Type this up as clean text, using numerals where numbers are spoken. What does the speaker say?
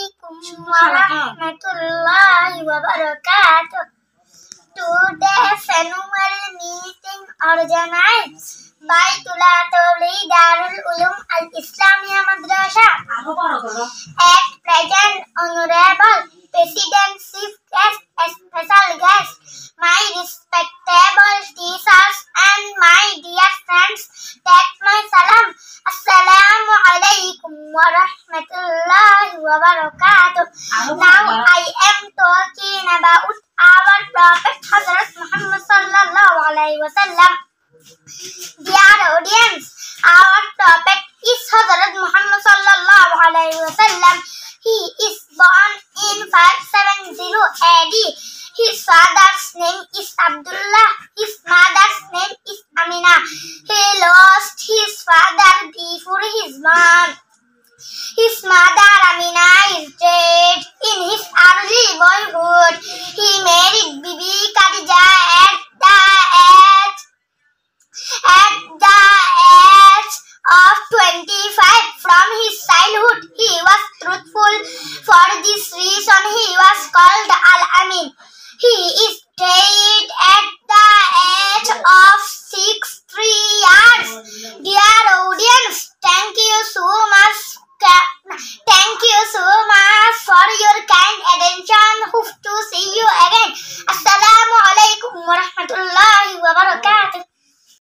alaikum wa rahmatullahi wa barakatuh. Today's annual meeting organized by Tulatoli Darul Ulum Al Islamia Madrasa. At present, Honorable President, Chief Guest, Special Guest, my respectable teachers and my dear friends, take my salam. Assalamu alaikum wa rahmatullahi wa barakatuh. Now I am talking about our Prophet Hazrat Muhammad sallallahu alaihi wasallam. Dear audience, our Prophet is Hazrat Muhammad sallallahu alaihi wasallam. He is born in 570 AD. His father's name is Abdullah. His mother's name is Amina. He lost his father before his born. His mother Amina is dead in his early boyhood. He married Bibi Khadija at the age of 25. From his childhood, he was truthful. For this reason, he was called Al-Amin. He is dead at